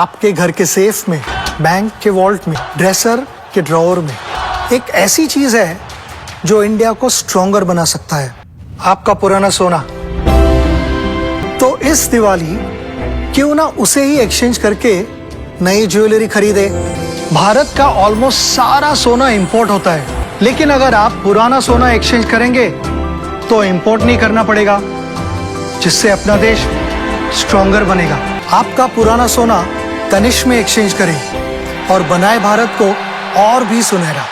आपके घर के सेफ में, बैंक के वॉल्ट में, ड्रेसर के ड्रॉअर में एक ऐसी चीज है जो इंडिया को स्ट्रॉन्गर बना सकता है, आपका पुराना सोना। तो इस दिवाली क्यों ना उसे ही एक्सचेंज करके नई ज्वेलरी खरीदे। भारत का ऑलमोस्ट सारा सोना इंपोर्ट होता है, लेकिन अगर आप पुराना सोना एक्सचेंज करेंगे तो इंपोर्ट नहीं करना पड़ेगा, जिससे अपना देश स्ट्रॉन्गर बनेगा। आपका पुराना सोना तनिष्क में एक्सचेंज करें और बनाए भारत को और भी सुनहरा।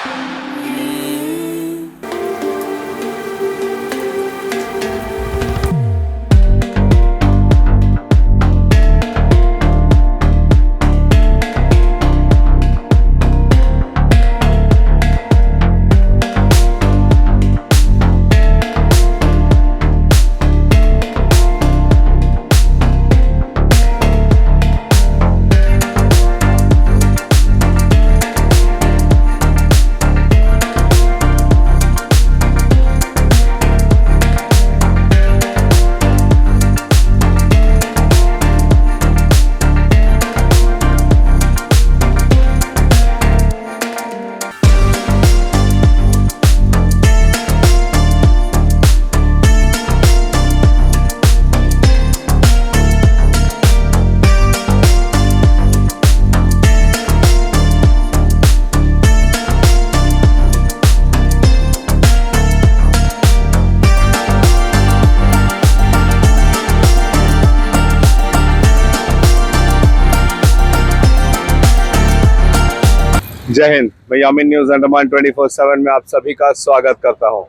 जय हिंद। मैं यामिन न्यूज अंडमान 24/7 में आप सभी का स्वागत करता हूं।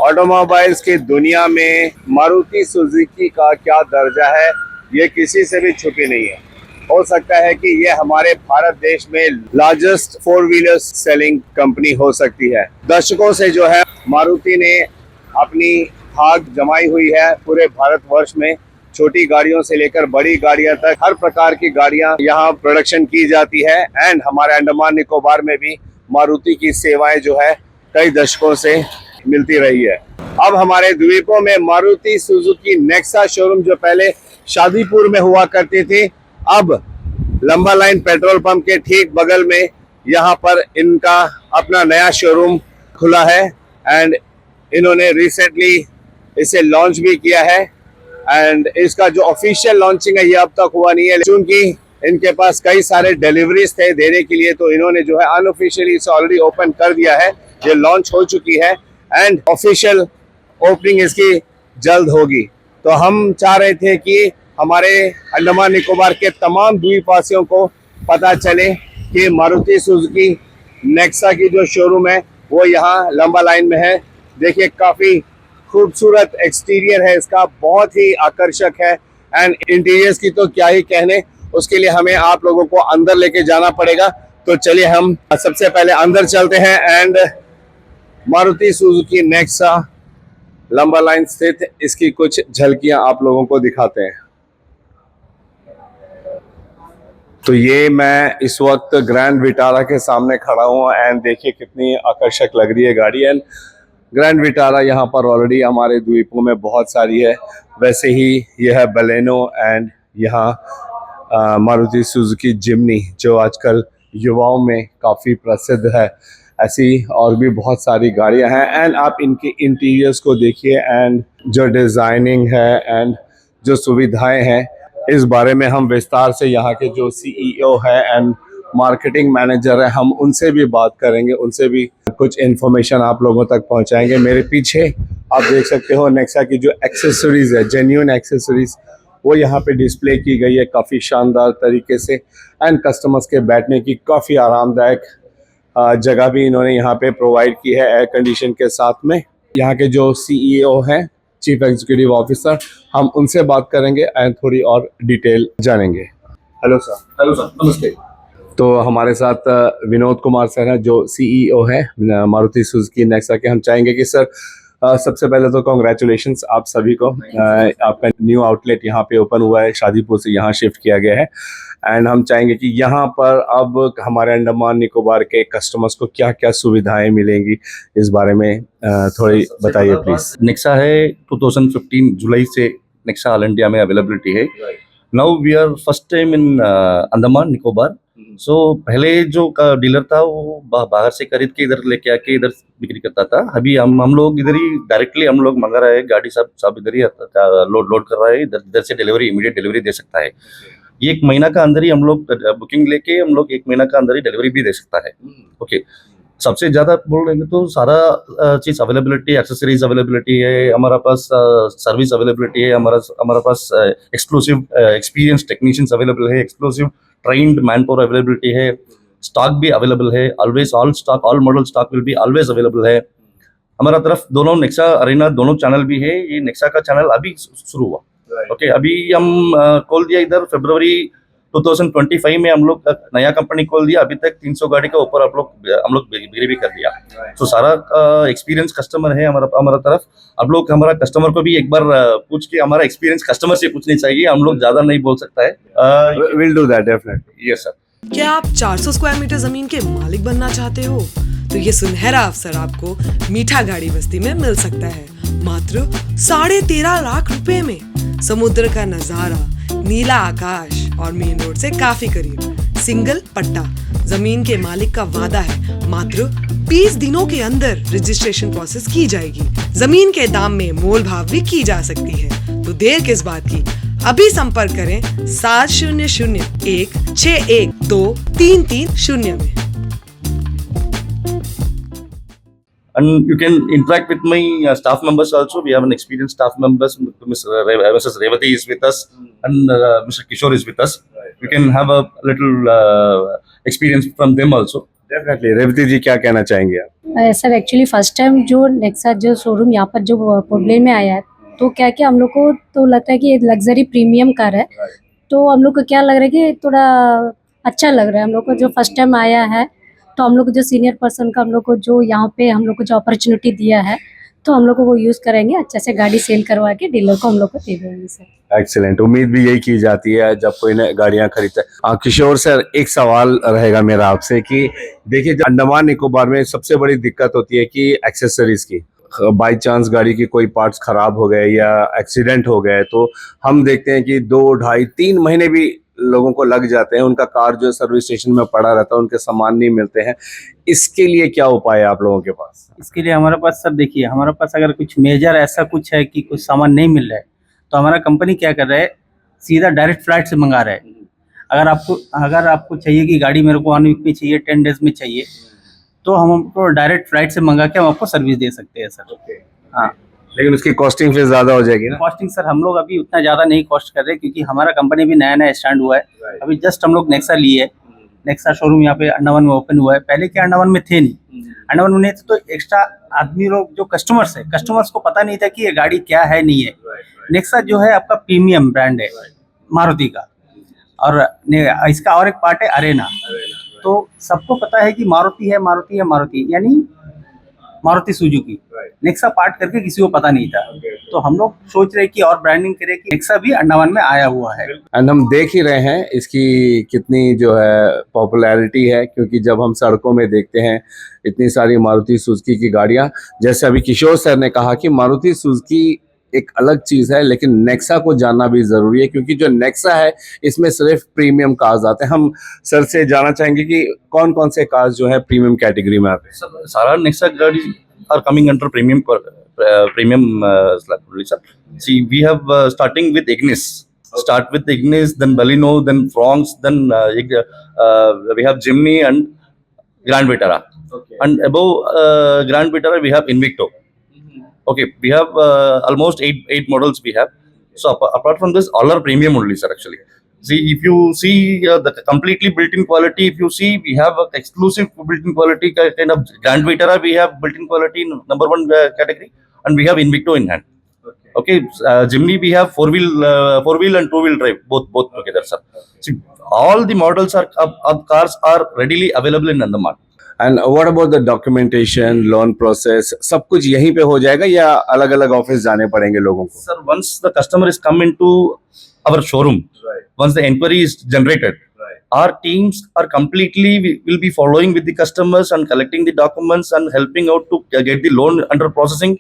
ऑटोमोबाइल्स की दुनिया में मारुति सुजुकी का क्या दर्जा है, ये किसी से भी छुपी नहीं है। हो सकता है कि ये हमारे भारत देश में लार्जेस्ट 4 व्हीलर सेलिंग कंपनी हो सकती है। दशकों से जो है मारुति ने अपनी धाक जमाई हुई है पूरे भारतवर्ष में। छोटी गाड़ियों से लेकर बड़ी गाड़ियां तक हर प्रकार की गाड़ियां यहाँ प्रोडक्शन की जाती है। एंड हमारे अंडमान निकोबार में भी मारुति की सेवाएं जो है कई दशकों से मिलती रही है। अब हमारे द्वीपों में मारुति सुजुकी नेक्सा शोरूम जो पहले शादीपुर में हुआ करती थी, अब लंबा लाइन पेट्रोल पंप के ठीक बगल में यहाँ पर इनका अपना नया शोरूम खुला है। एंड इन्होंने रिसेंटली इसे लॉन्च भी किया है। एंड इसका जो ऑफिशियल लॉन्चिंग है ये अब तक हुआ नहीं है, क्योंकि इनके पास कई सारे डिलीवरीज थे देने के लिए, तो इन्होंने जो है अनऑफिशियली इसे ऑलरेडी ओपन कर दिया है। ये लॉन्च हो चुकी है एंड ऑफिशियल ओपनिंग इसकी जल्द होगी। तो हम चाह रहे थे कि हमारे अंडमान निकोबार के तमाम द्वीपवासियों को पता चले कि मारुति सुजुकी नेक्सा की जो शोरूम है वो यहाँ लंबा लाइन में है। देखिए काफी खूबसूरत एक्सटीरियर है इसका, बहुत ही आकर्षक है। एंड इंटीरियर्स की तो क्या ही कहने, उसके लिए हमें आप लोगों को अंदर लेके जाना पड़ेगा। तो चलिए हम सबसे पहले अंदर चलते हैं एंड मारुति सुजुकी नेक्सा लंबा लाइन स्थित इसकी कुछ झलकियां आप लोगों को दिखाते हैं। तो ये मैं इस वक्त ग्रैंड विटारा के सामने खड़ा हूँ एंड देखिए कितनी आकर्षक लग रही है गाड़ी। एंड ग्रैंड विटारा यहाँ पर ऑलरेडी हमारे द्वीपों में बहुत सारी है, वैसे ही यह है बलेनो एंड यहाँ मारुति सुजुकी जिम्नी जो आजकल युवाओं में काफ़ी प्रसिद्ध है। ऐसी और भी बहुत सारी गाड़ियाँ हैं एंड आप इनके इंटीरियर्स को देखिए एंड जो डिज़ाइनिंग है एंड जो सुविधाएं हैं, इस बारे में हम विस्तार से यहाँ के जो CEO है एंड मार्केटिंग मैनेजर है, हम उनसे भी बात करेंगे, उनसे भी कुछ इन्फॉर्मेशन आप लोगों तक पहुंचाएंगे। मेरे पीछे आप देख सकते हो नेक्सा की जो एक्सेसरीज है, जेन्युइन एक्सेसरीज, वो यहाँ पे डिस्प्ले की गई है काफ़ी शानदार तरीके से। एंड कस्टमर्स के बैठने की काफ़ी आरामदायक जगह भी इन्होंने यहाँ पे प्रोवाइड की है एयर कंडीशन के साथ में। यहाँ के जो CEO हैं, चीफ एग्जीक्यूटिव ऑफिसर, हम उनसे बात करेंगे एंड थोड़ी और डिटेल जानेंगे। Hello sir. हेलो सर, नमस्ते। तो हमारे साथ विनोद कुमार सर हैं जो CEO है मारुति सुजुकी नेक्सा के। हम चाहेंगे कि सर सबसे पहले तो कॉन्ग्रेचुलेशंस आप सभी को। आपका न्यू आउटलेट यहाँ पे ओपन हुआ है, शादीपुर से यहाँ शिफ्ट किया गया है। एंड हम चाहेंगे कि यहाँ पर अब हमारे अंडमान निकोबार के कस्टमर्स को क्या क्या सुविधाएं मिलेंगी, इस बारे में थोड़ी बताइए प्लीज। नेक्सा है 2015 जुलाई से नेक्सा ऑल इंडिया में अवेलेबिलिटी है। Now we are first time in Andaman Nicobar. So पहले जो डीलर था वो बाहर से खरीद के इधर लेके आके इधर बिक्री करता था. अभी हम लोग इधर ही डायरेक्टली हम लोग मंगा रहे हैं. गाड़ी सब इधर ही लोड कर रहा है. इधर से डिलीवरी, इमीडिएट डिलीवरी दे सकता है. ये 1 महीना का अंदर ही हम लोग बुकिंग लेके हम लोग 1 महीना का अंदर ही डिलीवरी भी दे सकता है. ओके. सबसे ज्यादा बोल रहे हैं तो सारा चीज अवेलेबिलिटी, एक्सेसरीज अवेलेबिलिटी है हमारा पास, सर्विस अवेलेबिलिटी है हमारा पास, एक्सक्लूसिव एक्सपीरियंस टेक्नीशियंस अवेलेबल है, exclusive trained man power availability है, स्टॉक भी अवेलेबल है. Always all model stock will be always available है. हमारा तरफ दोनों नेक्सा अरेना दोनों चैनल भी है. ये नेक्सा का चैनल अभी शुरू हुआ. ओके. अभी हम खोल दिया इधर फरवरी 2025 में हम लोग नया कंपनी खोल दिया. अभी तक 300 गाड़ी का ऊपर हम लोग बिक्री भी कर दिया. तो सारा एक्सपीरियंस कस्टमर है हमारा तरफ. अब लोग हमारा कस्टमर को भी एक बार पूछ के, हमारा एक्सपीरियंस कस्टमर से पूछनी चाहिए. हम लोग ज्यादा नहीं बोल सकता है. Will do that definitely. Yes sir. क्या आप 400 स्क्वायर मीटर जमीन के मालिक बनना चाहते हो? तो ये सुनहरा अवसर आपको मीठा गाड़ी बस्ती में मिल सकता है. मात्र 13.5 लाख रुपए में समुद्र का नजारा, नीला आकाश और मेन रोड से काफी करीब. सिंगल पट्टा. जमीन के मालिक का वादा है मात्र 20 दिनों के अंदर रजिस्ट्रेशन प्रोसेस की जाएगी. जमीन के दाम में मोल भाव भी की जा सकती है. तो देर किस बात की, अभी संपर्क करें 7001612330 में. And you can interact with my staff members also. We have an experienced staff members. Mrs. Revati is with us, and Mr. Kishore is with us. We can have a little experience from them also. Definitely. Revathi ji क्या कहना चाहेंगे आप? Sir actually first time जो Nexa जो showroom यहाँ पर जो पुरबली में आया है, तो क्या क्या हम लोग को तो लगता है कि ये लग्जरी प्रीमियम कार है. तो हम लोग को क्या लग रहा है कि थोड़ा अच्छा लग रहा है हम लोग को जो फर्स्ट टाइम आया है. तो हम लोग को जो सीनियर पर्सन का हम लोग को जो यहाँ पे हम लोग को जो अपॉर्चुनिटी दिया है, तो हम लोग को वो यूज़ करेंगे. अच्छे से गाड़ी सेल करवा के डीलर को हम लोग को दे देंगे सर. एक्सीलेंट. उम्मीद भी यही की जाती है जब कोई नई गाड़ियां खरीदता है. किशोर सर, एक सवाल रहेगा मेरा आपसे कि देखिए, अंडमान निकोबार में सबसे बड़ी दिक्कत होती है कि एक्सेसरीज की. बाई चांस गाड़ी की कोई पार्ट्स खराब हो गए या एक्सीडेंट हो गए तो हम देखते हैं कि 2, 2.5, 3 महीने भी लोगों को लग जाते हैं. उनका कार जो सर्विस स्टेशन में पड़ा रहता है, उनके सामान नहीं मिलते हैं. इसके लिए क्या उपाय है आप लोगों के पास? इसके लिए हमारे पास सर देखिए, हमारे पास अगर कुछ मेजर ऐसा कुछ है कि कुछ सामान नहीं मिल रहा है, तो हमारा कंपनी क्या कर रहा है, सीधा डायरेक्ट फ्लाइट से मंगा रहा है. अगर आपको चाहिए कि गाड़ी मेरे को 1 वीक में चाहिए, 10 डेज में चाहिए, तो हम आपको डायरेक्ट फ्लाइट से मंगा के हम आपको सर्विस दे सकते हैं सर. हाँ, लेकिन उसकी कॉस्टिंग फिर ज्यादा हो जाएगी ना? कॉस्टिंग सर हम लोग अभी उतना ज़्यादा नहीं कॉस्ट कर रहे, क्योंकि हमारा कंपनी भी नया स्टैंड हुआ है. अभी जस्ट हम लोग नेक्सा लिए है. नेक्सा शोरूम यहाँ पे अंडमान में ओपन हुआ है. पहले के अंडमान में थे नहीं. अंडमान में नहीं थे तो एक्स्ट्रा आदमी लोग जो कस्टमर्स है, कस्टमर्स को पता नहीं था कि ये गाड़ी क्या है नहीं है. नेक्सा जो है आपका प्रीमियम ब्रांड है मारुति का, और इसका और एक पार्ट है अरेना. तो सबको पता है कि मारुति है, यानी मारुति सुजुकी. नेक्सा पार्ट करके किसी को पता नहीं था. तो हम लोग सोच रहे कि और ब्रांडिंग करें कि नेक्सा भी अंडमान में आया हुआ है. एंड हम देख ही रहे हैं इसकी कितनी जो है पॉपुलैरिटी है, क्योंकि जब हम सड़कों में देखते हैं इतनी सारी मारुति सुजुकी की गाड़ियां, जैसे अभी किशोर सर ने कहा कि मारुति सुजुकी एक अलग चीज है, लेकिन नेक्सा को जानना भी जरूरी है, क्योंकि जो नेक्सा है इसमें सिर्फ प्रीमियम कार्स आते हैं. हम सर से जानना चाहेंगे कि कौन कौन से कार्स जो है प्रीमियम कैटेगरी में आते हैं? सारा नेक्सा गाड़ी are coming under premium slab only, sir. See, we have starting with Ignis. Start with Ignis, then Baleno, then Fronx, then we have Jimny and Grand Vitara. Okay. And above Grand Vitara we have Invicto. Okay, we have almost eight models we have. So apart from this, all are premium only, sir. Actually, see, if you see the completely built-in quality, if you see, we have a exclusive built-in quality kind of Grand Vitara. We have built-in quality number 1 category, and we have Invicto in hand. Okay, Jimny we have 4-wheel and 2-wheel drive both together, sir. See, all the models cars are readily available in Andaman. And what about the documentation, loan process, सब कुछ यहीं पे हो जाएगा या अलग अलग office जाने पड़ेंगे लोगों को? Sir, once the customer is come into our showroom, once the inquiry is generated, our teams are completely will be following with the customers and collecting the documents and helping out to get the loan under processing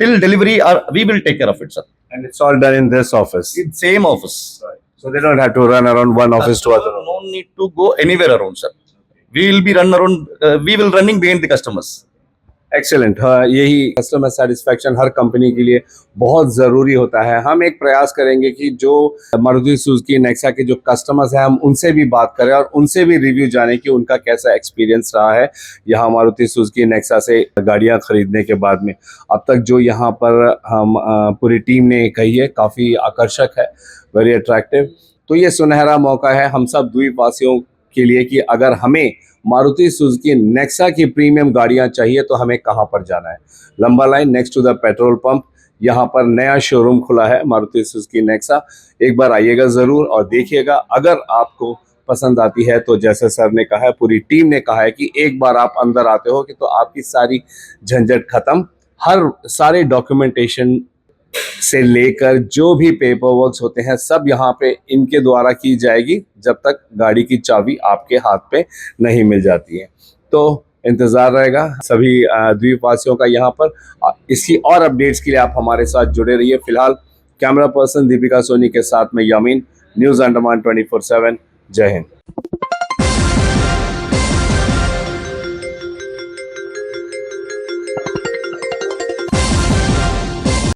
till delivery. We will take care of it, sir. And it's all done in this office? It's same office. So they don't have to run around one office to other. No need to go anywhere around, sir. We will be run around. We will running behind the customers. Excellent. हाँ, यही customer satisfaction हर company के लिए बहुत ज़रूरी होता है। हम एक प्रयास करेंगे कि जो मारुति सुजुकी नेक्सा के जो कस्टमर्स हैं हम उनसे भी बात करें और उनसे भी रिव्यू जाने कि उनका कैसा एक्सपीरियंस रहा है यहाँ मारुति सुजुकी नेक्सा से गाड़ियाँ खरीदने के बाद में। अब तक जो यहाँ पर हम पूरी टीम ने कही है काफ़ी आकर्षक है, वेरी अट्रैक्टिव। तो ये सुनहरा मौका है हम सब द्वीपवासियों के लिए कि अगर हमें मारुति सुजुकी नेक्सा की प्रीमियम गाड़ियां चाहिए तो हमें कहां पर जाना है। लंबा line next to the petrol pump, यहां पर नया शोरूम खुला है मारुति सुजुकी नेक्सा। एक बार आइएगा ज़रूर और देखिएगा। अगर आपको पसंद आती है तो जैसे सर ने कहा है, पूरी टीम ने कहा है कि एक बार आप अंदर आते हो कि तो आपकी सारी झंझट खत्म। हर सारे डॉक्यूमेंटेशन से लेकर जो भी पेपर वर्क्स होते हैं सब यहाँ पे इनके द्वारा की जाएगी जब तक गाड़ी की चाबी आपके हाथ पे नहीं मिल जाती है। तो इंतज़ार रहेगा सभी द्वीपवासियों का यहाँ पर। इसकी और अपडेट्स के लिए आप हमारे साथ जुड़े रहिए। फिलहाल कैमरा पर्सन दीपिका सोनी के साथ में यामीन, न्यूज़ अंडमान 24/7। जय हिंद।